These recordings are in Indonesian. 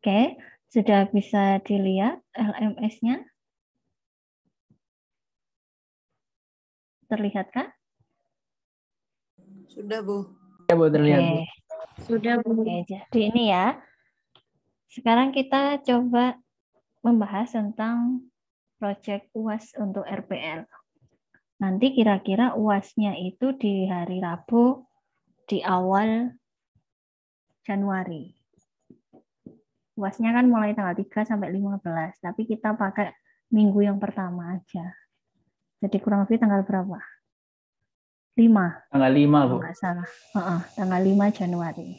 Oke, sudah bisa dilihat LMS-nya? Terlihatkah? Sudah, Bu. Ya, Bu, terlihat, Bu. Oke. Sudah, Bu. Oke, jadi ini ya. Sekarang kita coba membahas tentang proyek UAS untuk RPL. Nanti kira-kira UAS-nya itu di hari Rabu di awal Januari. UAS-nya kan mulai tanggal 3 sampai 15, tapi kita pakai minggu yang pertama aja. Jadi kurang lebih tanggal berapa? 5. Tanggal 5, Bu. Nggak salah. Tanggal 5 Januari.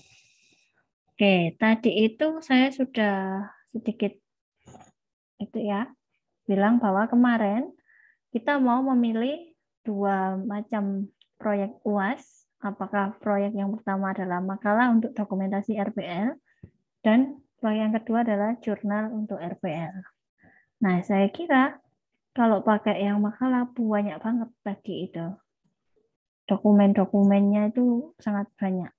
Oke, tadi itu saya sudah sedikit itu ya, bilang bahwa kemarin kita mau memilih 2 macam proyek UAS. Apakah proyek yang pertama adalah makalah untuk dokumentasi RPL dan proyek yang kedua adalah jurnal untuk RPL. Nah, saya kira kalau pakai yang makalah banyak banget tadi itu. Dokumen-dokumennya itu sangat banyak.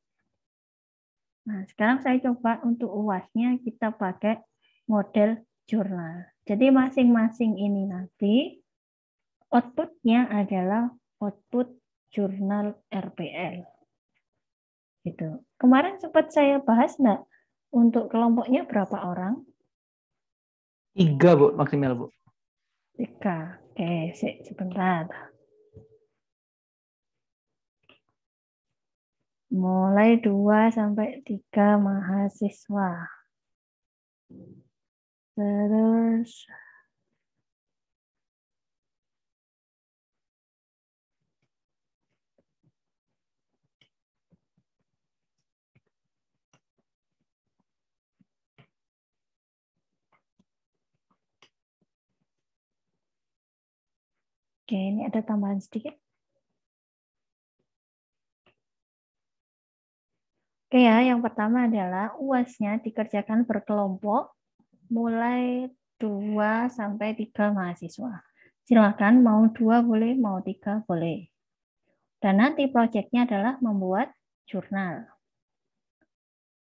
Nah, sekarang saya coba untuk UAS-nya kita pakai model jurnal. Jadi masing-masing ini nanti output-nya adalah output jurnal RPL. Gitu. Kemarin sempat saya bahas enggak untuk kelompoknya berapa orang? 3, Bu, maksimal, Bu. 3. Oke, sebentar. Mulai 2 sampai 3 mahasiswa. Terus oke, ini ada tambahan sedikit. Oke ya, yang pertama adalah UAS-nya dikerjakan berkelompok mulai 2 sampai 3 mahasiswa. Silakan mau 2 boleh, mau 3 boleh. Dan nanti proyeknya adalah membuat jurnal.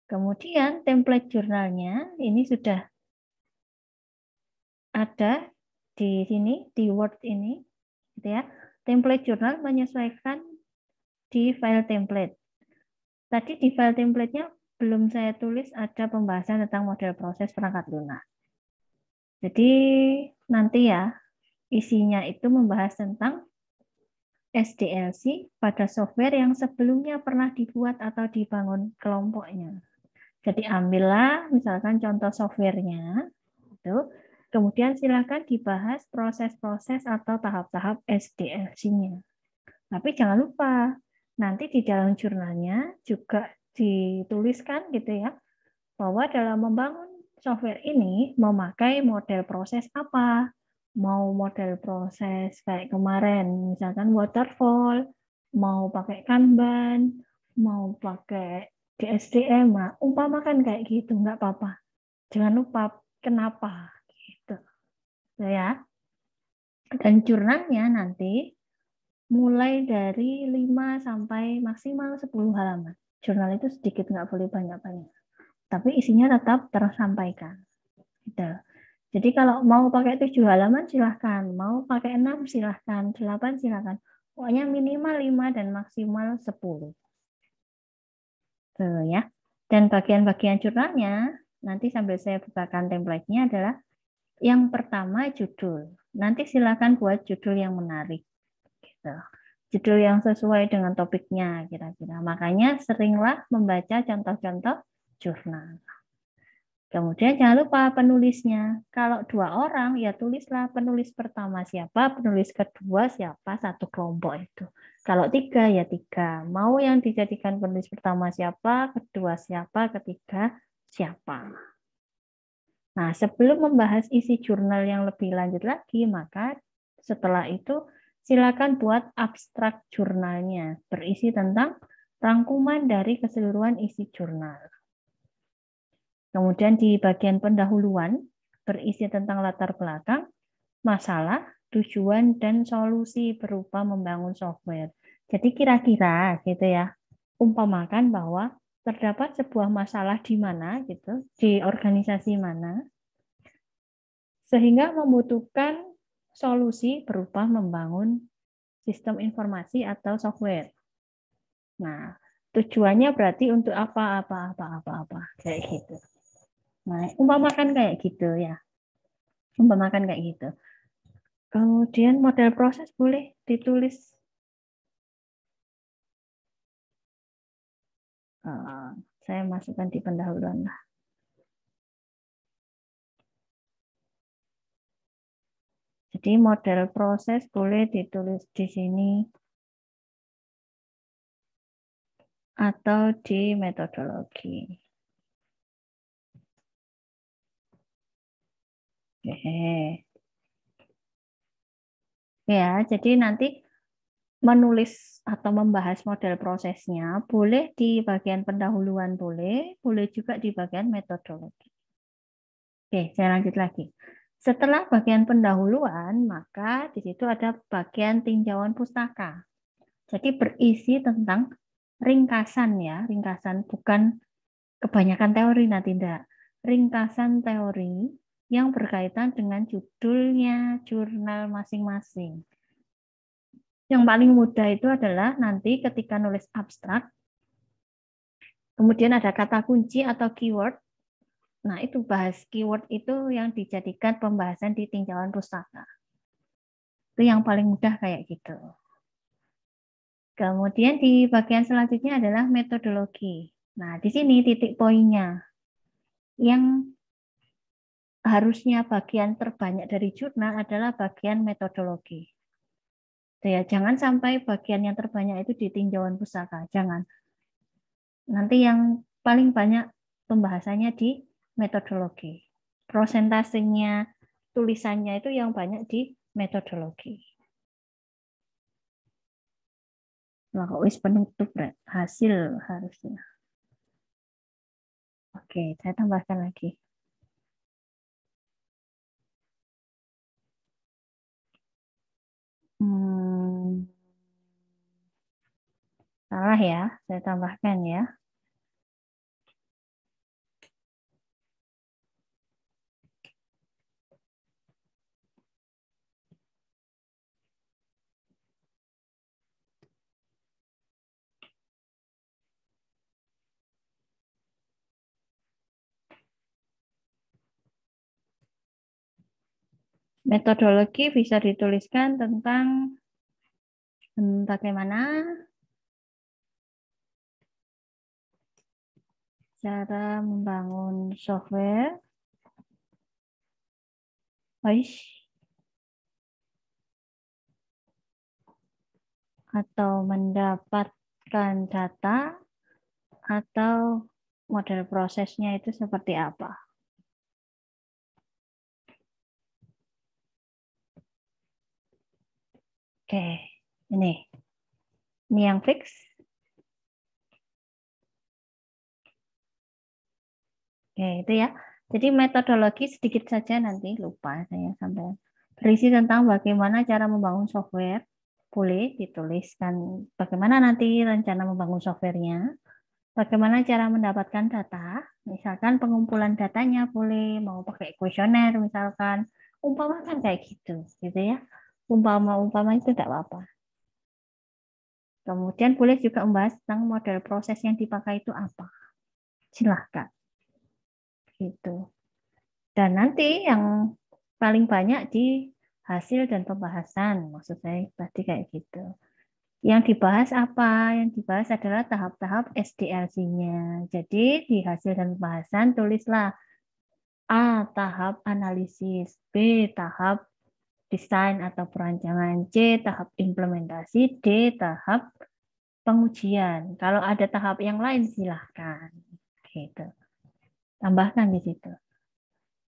Kemudian template jurnalnya ini sudah ada di sini, di Word ini. Gitu ya. Template jurnal menyesuaikan di file template. Tadi di file template-nya belum saya tulis ada pembahasan tentang model proses perangkat lunak. Jadi nanti ya isinya itu membahas tentang SDLC pada software yang sebelumnya pernah dibuat atau dibangun kelompoknya. Jadi ambillah misalkan contoh softwarenya, itu, kemudian silakan dibahas proses-proses atau tahap-tahap SDLC-nya. Tapi jangan lupa nanti di dalam jurnalnya juga dituliskan gitu ya, bahwa dalam membangun software ini memakai model proses apa. Mau model proses kayak kemarin, misalkan waterfall, mau pakai Kanban, mau pakai DSDM, nah, umpamakan kayak gitu, nggak apa-apa. Jangan lupa kenapa gitu. Ya. Dan jurnalnya nanti mulai dari 5 sampai maksimal 10 halaman. Jurnal itu sedikit, nggak boleh banyak-banyak. Tapi isinya tetap tersampaikan. Gitu. Jadi kalau mau pakai 7 halaman silahkan, mau pakai 6 silahkan, 8 silahkan. Pokoknya minimal 5 dan maksimal 10. Tuh ya. Dan bagian-bagian jurnalnya, nanti sambil saya bukakan template-nya adalah yang pertama judul. Nanti silahkan buat judul yang menarik. Gitu. Judul yang sesuai dengan topiknya kira-kira. Makanya seringlah membaca contoh-contoh jurnal. Kemudian jangan lupa penulisnya. Kalau 2 orang, ya tulislah penulis pertama siapa, penulis kedua siapa, satu kelompok itu. Kalau 3, ya 3. Mau yang dijadikan penulis pertama siapa, kedua siapa, ketiga siapa. Nah, sebelum membahas isi jurnal yang lebih lanjut lagi, maka setelah itu silakan buat abstrak jurnalnya, berisi tentang rangkuman dari keseluruhan isi jurnal. Kemudian di bagian pendahuluan berisi tentang latar belakang, masalah, tujuan, dan solusi berupa membangun software. Jadi kira-kira gitu ya, umpamakan bahwa terdapat sebuah masalah di mana gitu, di organisasi mana, sehingga membutuhkan solusi berupa membangun sistem informasi atau software. Nah, tujuannya berarti untuk apa kayak gitu. Nah, umpamakan kayak gitu ya. Umpamakan kayak gitu. Kemudian model proses boleh ditulis. Saya masukkan di pendahuluan lah. Jadi model proses boleh ditulis di sini atau di metodologi. Oke. Ya, jadi nanti menulis atau membahas model prosesnya boleh di bagian pendahuluan boleh juga di bagian metodologi. Oke, saya lanjut lagi. Setelah bagian pendahuluan, maka di situ ada bagian tinjauan pustaka. Jadi berisi tentang ringkasan ya, ringkasan bukan kebanyakan teori nanti tidak. Ringkasan teori yang berkaitan dengan judulnya jurnal masing-masing. Yang paling mudah itu adalah nanti ketika nulis abstrak, kemudian ada kata kunci atau keyword. Nah, itu bahas keyword itu yang dijadikan pembahasan di tinjauan pustaka. Itu yang paling mudah kayak gitu. Kemudian di bagian selanjutnya adalah metodologi. Nah, di sini titik poinnya. Yang harusnya bagian terbanyak dari jurnal adalah bagian metodologi. Ya, jangan sampai bagian yang terbanyak itu di tinjauan pustaka, jangan. Nanti yang paling banyak pembahasannya di metodologi. Prosentasenya, tulisannya itu yang banyak di metodologi. Nah, kok wis penutup, hasil harusnya. Oke, saya tambahkan lagi. Salah ya, saya tambahkan ya. Metodologi bisa dituliskan tentang bagaimana cara membangun software, atau mendapatkan data, atau model prosesnya itu seperti apa. Oke, ini yang fix. Oke, itu ya. Jadi metodologi sedikit saja nanti, lupa saya sampai. Berisi tentang bagaimana cara membangun software. Boleh dituliskan bagaimana nanti rencana membangun softwarenya. Bagaimana cara mendapatkan data. Misalkan pengumpulan datanya boleh, mau pakai kuesioner misalkan. Umpama kan kayak gitu ya. Umpama itu tidak apa-apa. Kemudian boleh juga membahas tentang model proses yang dipakai itu apa. Silahkan. Gitu. Dan nanti yang paling banyak di hasil dan pembahasan, maksud saya tadi kayak gitu. Yang dibahas apa? Yang dibahas adalah tahap-tahap SDLC-nya. Jadi di hasil dan pembahasan tulislah A. Tahap analisis, B. Tahap desain atau perancangan, C. Tahap implementasi, D. Tahap pengujian. Kalau ada tahap yang lain silahkan. Gitu. Tambahkan di situ.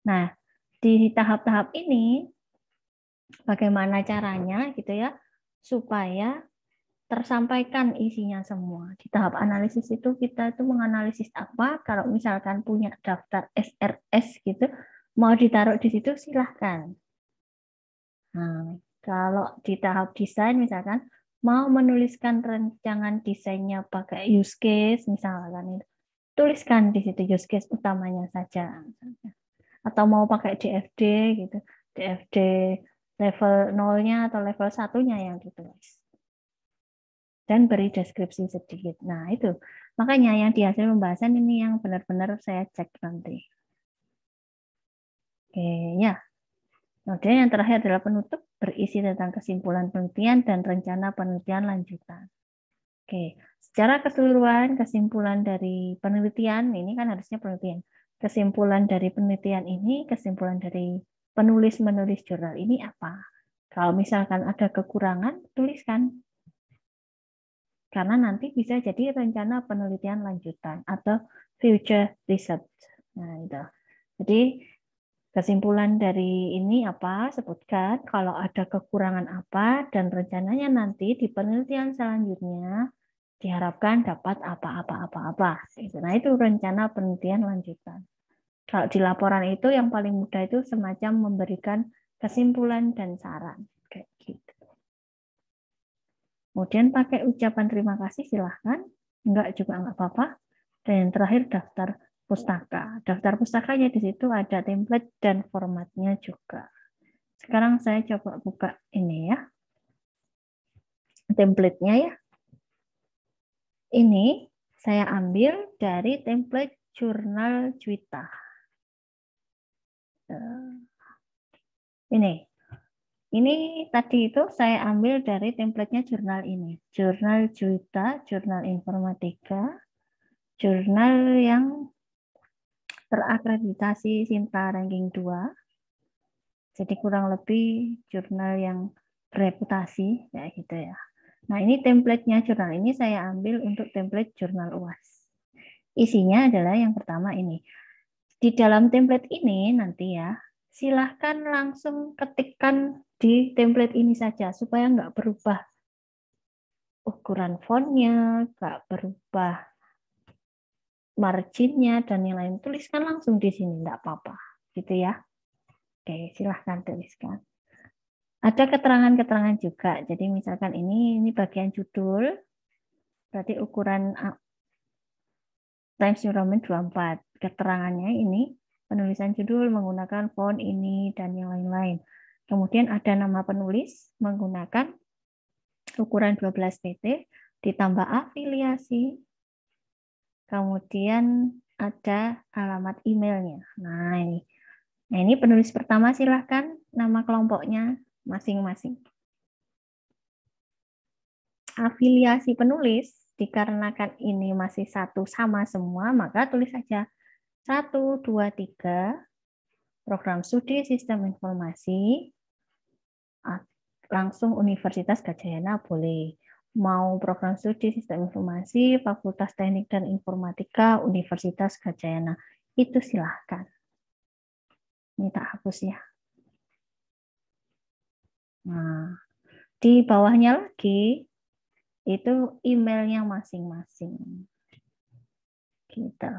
Nah, di tahap-tahap ini bagaimana caranya gitu ya supaya tersampaikan isinya semua. Di tahap analisis itu kita itu menganalisis apa, kalau misalkan punya daftar SRS gitu mau ditaruh di situ silahkan. Nah, kalau di tahap desain misalkan mau menuliskan rancangan desainnya pakai use case misalkan itu tuliskan di situ use case utamanya saja. Atau mau pakai DFD gitu. DFD level 0-nya atau level 1-nya yang ditulis. Dan beri deskripsi sedikit. Nah, itu. Makanya yang di hasil pembahasan ini yang benar-benar saya cek nanti. Oke, ya. Kemudian yang terakhir adalah penutup, berisi tentang kesimpulan penelitian dan rencana penelitian lanjutan. Oke, secara keseluruhan kesimpulan dari penelitian, ini kan harusnya penelitian. Kesimpulan dari penelitian ini, kesimpulan dari penulis-menulis jurnal ini apa? Kalau misalkan ada kekurangan, tuliskan. Karena nanti bisa jadi rencana penelitian lanjutan atau future research. Nah, itu. Jadi kesimpulan dari ini apa? Sebutkan kalau ada kekurangan apa dan rencananya nanti di penelitian selanjutnya diharapkan dapat apa-apa. Nah, itu rencana penelitian lanjutan. Kalau di laporan itu yang paling mudah itu semacam memberikan kesimpulan dan saran. Kayak gitu. Kemudian pakai ucapan terima kasih silahkan. Enggak juga enggak apa-apa. Dan yang terakhir daftar pustaka. Daftar pustakanya di situ ada template dan formatnya juga. Sekarang saya coba buka ini ya. Template-nya ya. Ini saya ambil dari template jurnal Juwita. Ini tadi itu saya ambil dari templatenya jurnal ini. Jurnal Juwita, jurnal informatika, jurnal yang terakreditasi Sinta ranking 2. Jadi kurang lebih jurnal yang bereputasi, ya gitu ya. Nah, ini templatenya jurnal ini saya ambil untuk template jurnal UAS. Isinya adalah yang pertama ini. Di dalam template ini nanti ya, silahkan langsung ketikkan di template ini saja supaya nggak berubah ukuran fontnya, nggak berubah marginnya dan yang lain. Tuliskan langsung di sini, nggak apa-apa, gitu ya. Oke, silahkan tuliskan. Ada keterangan-keterangan juga. Jadi misalkan ini bagian judul, berarti ukuran Times New Roman 24. Keterangannya ini penulisan judul menggunakan font ini dan yang lain-lain. Kemudian ada nama penulis menggunakan ukuran 12 pt, ditambah afiliasi, kemudian ada alamat emailnya. Nah ini penulis pertama silahkan nama kelompoknya masing-masing. Afiliasi penulis dikarenakan ini masih satu sama semua, maka tulis saja 1, 2, 3 program studi sistem informasi langsung Universitas Gadjah Yana boleh. Mau program studi sistem informasi Fakultas Teknik dan Informatika Universitas Gadjah Yana itu silahkan. Ini tak hapus ya. Nah, di bawahnya lagi itu emailnya masing-masing. Gitu.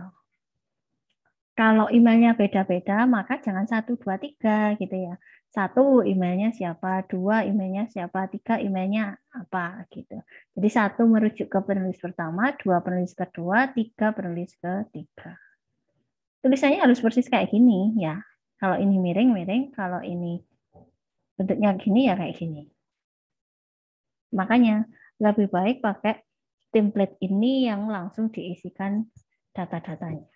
Kalau emailnya beda-beda, maka jangan 1, 2, 3 gitu ya. 1 emailnya siapa, 2 emailnya siapa, 3 emailnya apa gitu. Jadi 1 merujuk ke penulis pertama, 2 penulis kedua, 3 penulis ketiga. Tulisannya harus persis kayak gini ya. Kalau ini miring-miring, kalau ini bentuknya gini ya kayak gini. Makanya lebih baik pakai template ini yang langsung diisikan data-datanya.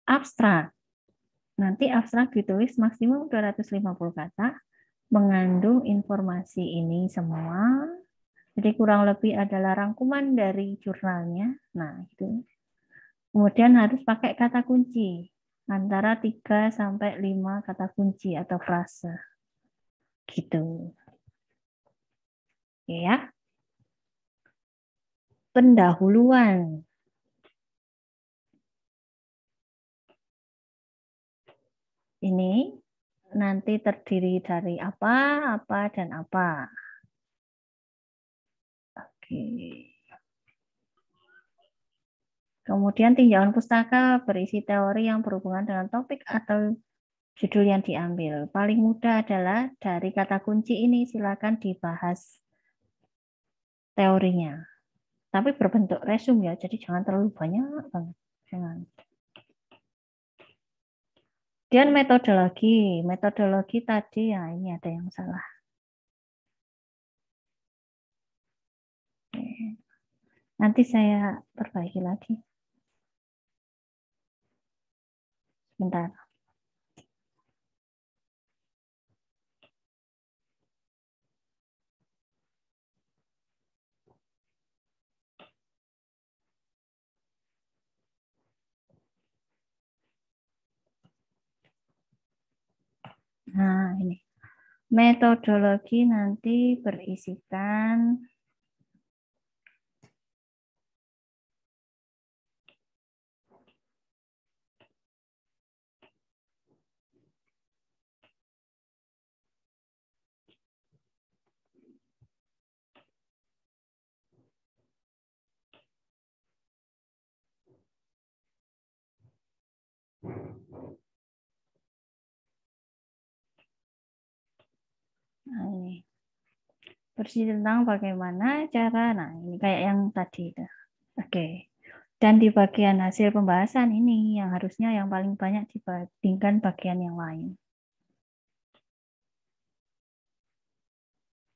Abstrak. Nanti abstrak ditulis maksimum 250 kata, mengandung informasi ini semua. Jadi kurang lebih adalah rangkuman dari jurnalnya. Nah, itu. Kemudian harus pakai kata kunci. Antara 3 sampai 5 kata kunci atau frase. Gitu. Oke ya. Pendahuluan. Ini nanti terdiri dari apa, dan apa. Oke. Kemudian tinjauan pustaka berisi teori yang berhubungan dengan topik atau judul yang diambil. Paling mudah adalah dari kata kunci ini silakan dibahas teorinya. Tapi berbentuk resume ya, jadi jangan terlalu banyak banget. Jangan. Dan metodologi tadi ya ini ada yang salah. Oke. Nanti saya perbaiki lagi. Bentar. Nah, ini. Metodologi nanti berisikan nah, ini. Bersih tentang bagaimana cara, nah ini kayak yang tadi itu. Oke. Dan di bagian hasil pembahasan ini yang harusnya yang paling banyak dibandingkan bagian yang lain.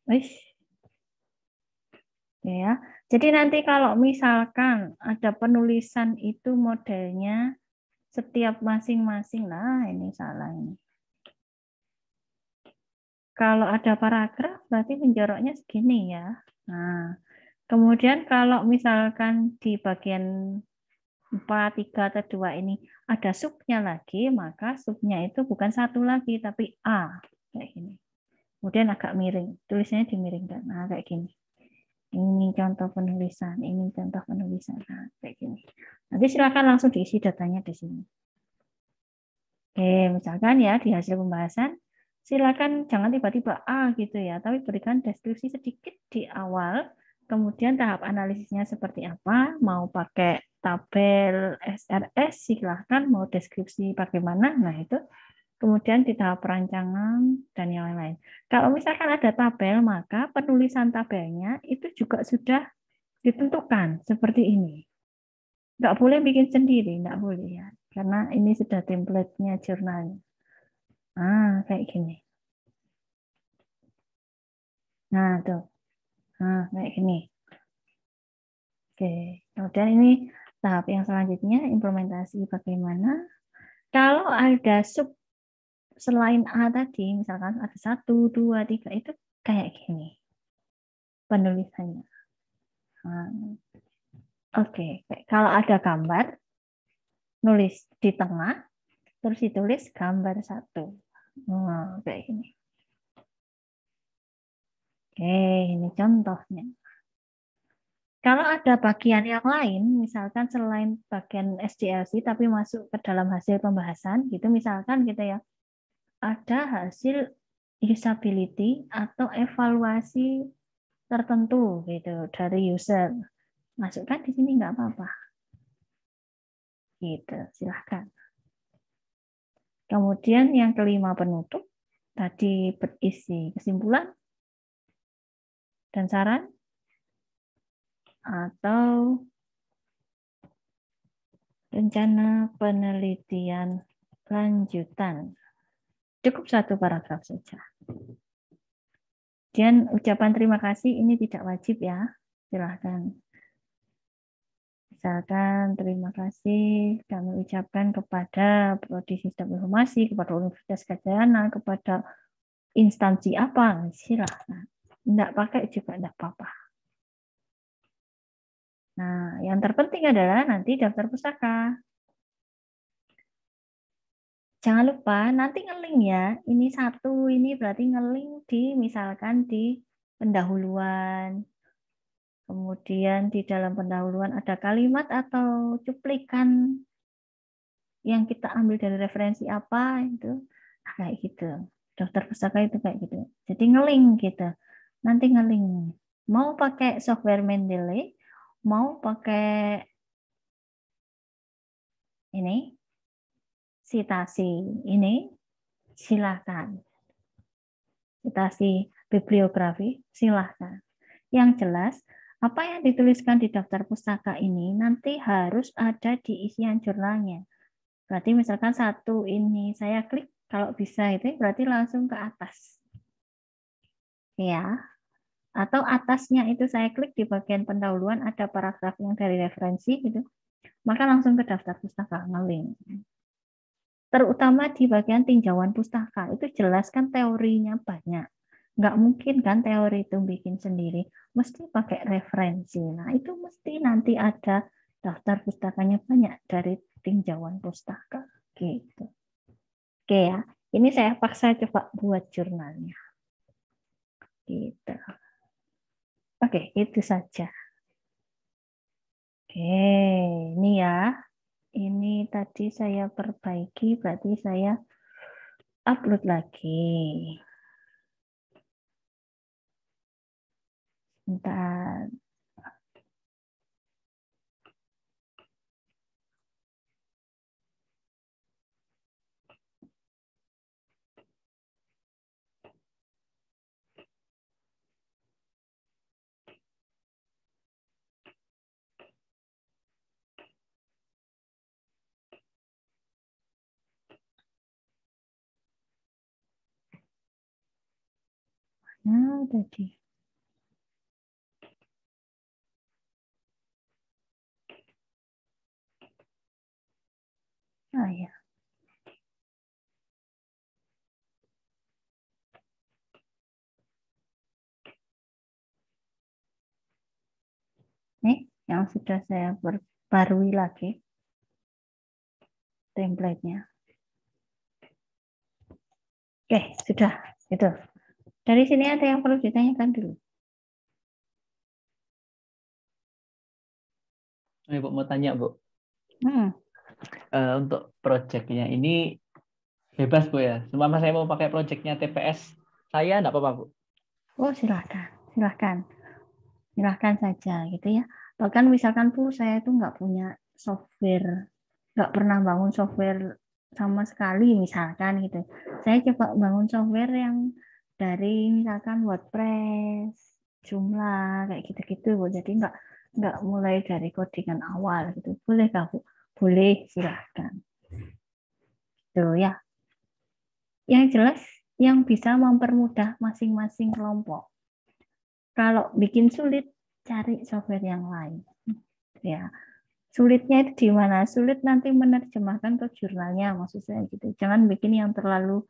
Wis. Ya. Jadi nanti kalau misalkan ada penulisan itu modelnya setiap masing-masing, nah ini salah ini. Kalau ada paragraf berarti menjoroknya segini ya. Nah, kemudian kalau misalkan di bagian 4, 3, atau 2 ini ada subnya lagi, maka subnya itu bukan satu lagi, tapi A. Kayak gini. Kemudian agak miring, tulisannya dimiringkan. Nah, kayak gini. Ini contoh penulisan, ini contoh penulisan. Nah, kayak gini. Nanti silakan langsung diisi datanya di sini. Oke, misalkan ya di hasil pembahasan, silakan jangan tiba-tiba A gitu ya, tapi berikan deskripsi sedikit di awal, kemudian tahap analisisnya seperti apa, mau pakai tabel SRS silahkan, mau deskripsi bagaimana, nah itu. Kemudian di tahap perancangan dan yang lain-lain. Kalau misalkan ada tabel, maka penulisan tabelnya itu juga sudah ditentukan seperti ini. Nggak boleh bikin sendiri, nggak boleh ya. Karena ini sudah template-nya jurnalnya. Nah, kayak gini. Nah, tuh. Nah, kayak gini. Oke. Kemudian ini tahap yang selanjutnya, implementasi bagaimana. Kalau ada sub selain A tadi, misalkan ada 1, 2, 3, itu kayak gini penulisannya. Nah, oke. Kalau ada gambar, nulis di tengah, terus ditulis gambar 1. Nah, kayak gini. Oke, ini contohnya. Kalau ada bagian yang lain, misalkan selain bagian SDLC tapi masuk ke dalam hasil pembahasan, gitu misalkan gitu ya, ada hasil usability atau evaluasi tertentu gitu dari user, masukkan di sini nggak apa-apa, gitu silahkan. Kemudian yang kelima penutup, tadi berisi kesimpulan dan saran atau rencana penelitian lanjutan. Cukup 1 paragraf saja. Dan ucapan terima kasih ini tidak wajib ya. Silahkan. Misalkan terima kasih kami ucapkan kepada Prodi Sistem Informasi, kepada Universitas Gadjah Mada, kepada instansi apa, silahkan. Tidak pakai juga tidak apa-apa. Nah, yang terpenting adalah nanti daftar pustaka. Jangan lupa nanti nge-link ya. Ini 1, ini berarti nge-link di misalkan di pendahuluan. Kemudian di dalam pendahuluan ada kalimat atau cuplikan yang kita ambil dari referensi apa itu. Nah, kayak gitu. Daftar pustaka itu kayak gitu. Jadi nge-link gitu. Nanti nge-link. Mau pakai software Mendeley, mau pakai ini citasi ini silakan. Citasi bibliografi silahkan. Yang jelas Apa yang dituliskan di daftar pustaka ini nanti harus ada di isian jurnalnya. Berarti misalkan satu ini saya klik, kalau bisa itu berarti langsung ke atas. Ya. Atau atasnya itu saya klik di bagian pendahuluan ada paragraf yang dari referensi gitu. Maka langsung ke daftar pustaka, ngelink. Terutama di bagian tinjauan pustaka, itu jelaskan teorinya banyak. Nggak mungkin kan teori itu bikin sendiri, mesti pakai referensi. Nah, itu mesti nanti ada daftar pustakanya banyak dari tinjauan pustaka. Gitu. Oke ya, ini saya paksa coba buat jurnalnya. Gitu. Oke, itu saja. Oke, ini ya. Ini tadi saya perbaiki, berarti saya upload lagi. Bentar. Nah, tadi. Ah ya. Nih, yang sudah saya perbarui lagi template-nya. Oke, sudah. Itu. Dari sini ada yang perlu ditanyakan dulu. Bu, mau tanya, Bu. Hmm. Untuk proyeknya ini bebas, Bu ya. Cuma saya mau pakai proyeknya TPS saya, enggak apa-apa, Bu. Oh, silahkan. Silahkan. Silahkan saja gitu ya. Bahkan misalkan Bu, saya itu nggak punya software, nggak pernah bangun software sama sekali misalkan gitu. Saya coba bangun software yang dari misalkan WordPress, Joomla kayak gitu-gitu Bu. Jadi nggak mulai dari codingan awal gitu. Boleh nggak Bu? Boleh, silahkan. Tuh ya. Yang jelas yang bisa mempermudah masing-masing kelompok. Kalau bikin sulit, cari software yang lain. Ya, sulitnya itu di mana? Sulit nanti menerjemahkan ke jurnalnya, maksud saya gitu. Jangan bikin yang terlalu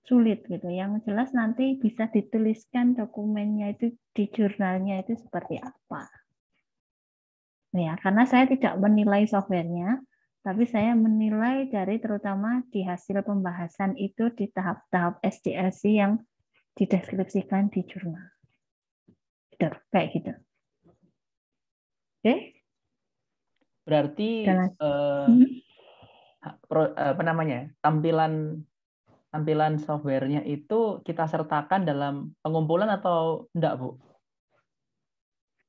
sulit gitu. Yang jelas nanti bisa dituliskan dokumennya itu di jurnalnya itu seperti apa. Ya, karena saya tidak menilai softwarenya, tapi saya menilai dari terutama di hasil pembahasan itu di tahap-tahap SDLC yang dideskripsikan di jurnal. Gitu, kayak gitu. Oke? Berarti apa namanya? Tampilan softwarenya itu kita sertakan dalam pengumpulan atau enggak, Bu?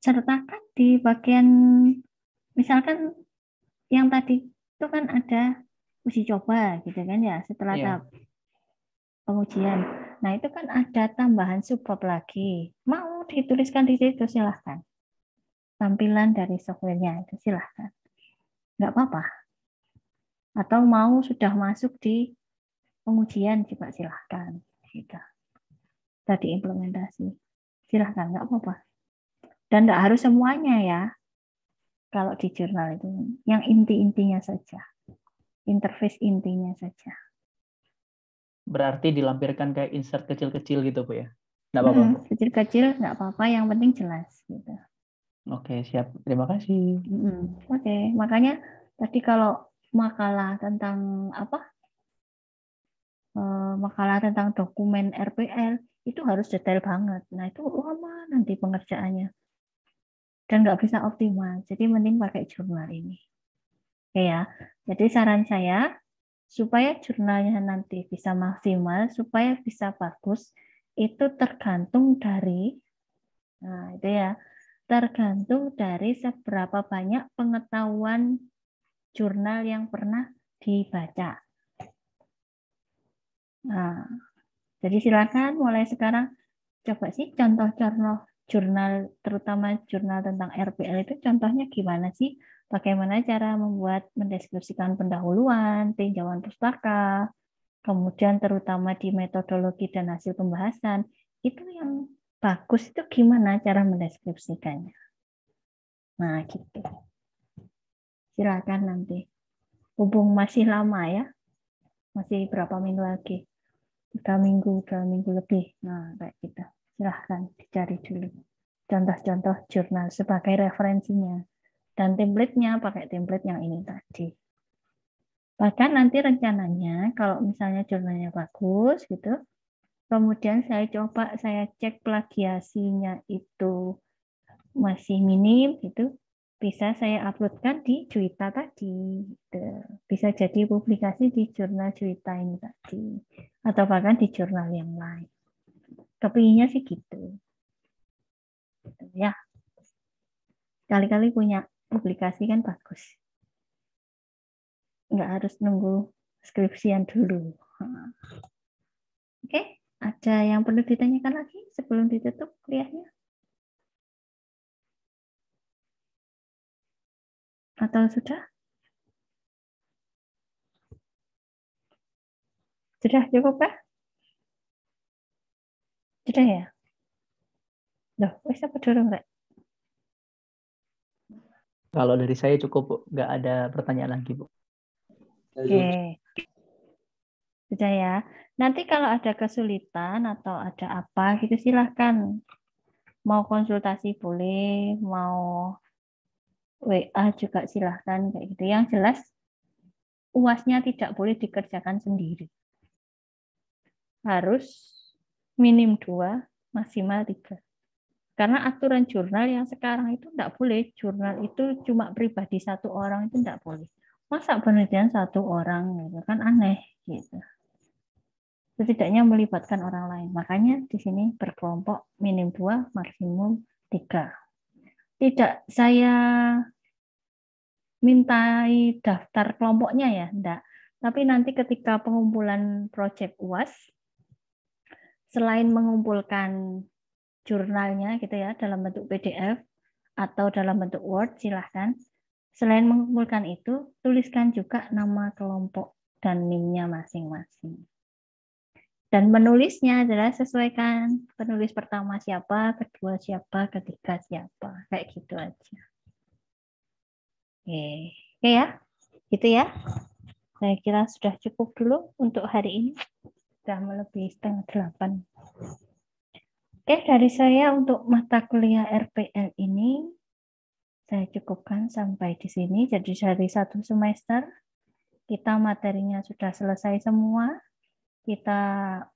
Sertakan di bagian misalkan yang tadi itu kan ada uji coba gitu kan ya setelah tahap Iya. pengujian. Nah itu kan ada tambahan subbab lagi. Mau dituliskan di situ silahkan. Tampilan dari softwarenya itu silahkan. Nggak apa-apa. Atau mau sudah masuk di pengujian juga silahkan. Gitu. Tadi implementasi. Silahkan, nggak apa-apa. Dan nggak harus semuanya ya. Kalau di jurnal itu. Yang inti-intinya saja. Interface intinya saja. Berarti dilampirkan kayak insert kecil-kecil gitu, Bu ya? Nggak apa-apa, Bu? Kecil-kecil nggak apa-apa, yang penting jelas. Gitu. Oke, siap. Terima kasih. Oke, makanya tadi kalau makalah tentang apa? Makalah tentang dokumen RPL itu harus detail banget. Nah itu lama nanti pengerjaannya dan nggak bisa optimal. Jadi mending pakai jurnal ini. Oke ya. Jadi saran saya supaya jurnalnya nanti bisa maksimal, supaya bisa bagus, itu tergantung dari, nah itu ya, tergantung dari seberapa banyak pengetahuan jurnal yang pernah dibaca. Nah, jadi silakan mulai sekarang coba sih contoh-contoh jurnal, terutama jurnal tentang RPL itu contohnya gimana sih? Bagaimana cara mendeskripsikan pendahuluan, tinjauan pustaka, kemudian terutama di metodologi dan hasil pembahasan, itu yang bagus itu gimana cara mendeskripsikannya. Nah, gitu. Silakan nanti. Hubung masih lama ya, masih berapa minggu lagi? 3 minggu lebih. Nah, kayak gitu. Silahkan dicari dulu contoh-contoh jurnal sebagai referensinya. Dan template-nya pakai template yang ini tadi. Bahkan nanti rencananya kalau misalnya jurnalnya bagus gitu, kemudian saya coba saya cek plagiasinya itu masih minim gitu, bisa saya uploadkan di Juwita tadi. Gitu. Bisa jadi publikasi di jurnal Juwita ini tadi. Atau bahkan di jurnal yang lain. Kepinginnya sih gitu. Ya, kali-kali punya publikasi kan bagus. Nggak harus nunggu skripsian dulu. Oke, ada yang perlu ditanyakan lagi sebelum ditutup kuliahnya? Atau sudah? Sudah cukup kah? Sudah ya? Loh, wis apa dorong enggak? Kalau dari saya cukup, Bu. Nggak ada pertanyaan lagi, Bu. Oke. Sudah ya. Nanti kalau ada kesulitan atau ada apa gitu silahkan. Mau konsultasi boleh, mau WA juga silahkan kayak gitu. Yang jelas UASnya tidak boleh dikerjakan sendiri. Harus minim 2, maksimal 3. Karena aturan jurnal yang sekarang itu tidak boleh. Jurnal itu cuma pribadi 1 orang itu tidak boleh. Masa penelitian 1 orang gitu kan aneh gitu. Setidaknya melibatkan orang lain. Makanya di sini berkelompok minim 2, maksimum 3. Tidak saya mintai daftar kelompoknya ya, enggak. Tapi nanti ketika pengumpulan proyek UAS, selain mengumpulkan jurnalnya gitu ya dalam bentuk PDF atau dalam bentuk Word, silahkan. Selain mengumpulkan itu, tuliskan juga nama kelompok dan NIM-nya masing-masing. Dan menulisnya adalah sesuaikan penulis pertama siapa, kedua siapa, ketiga siapa. Kayak gitu aja. Oke ya, gitu ya. Saya kira sudah cukup dulu untuk hari ini. Sudah melebihi 7:30. Oke, dari saya untuk mata kuliah RPL ini, saya cukupkan sampai di sini. Jadi dari 1 semester, kita materinya sudah selesai semua. Kita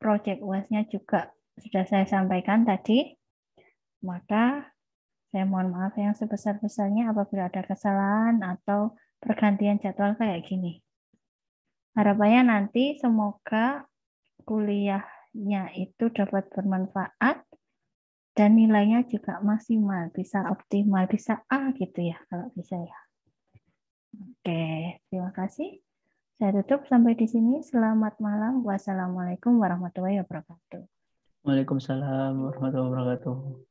project UAS-nya juga sudah saya sampaikan tadi. Maka saya mohon maaf yang sebesar-besarnya apabila ada kesalahan atau pergantian jadwal kayak gini. Harapannya nanti semoga kuliahnya itu dapat bermanfaat dan nilainya juga maksimal, bisa optimal, bisa A gitu ya kalau bisa ya. Oke, terima kasih. Saya tutup sampai di sini. Selamat malam. Wassalamualaikum warahmatullahi wabarakatuh. Waalaikumsalam warahmatullahi wabarakatuh.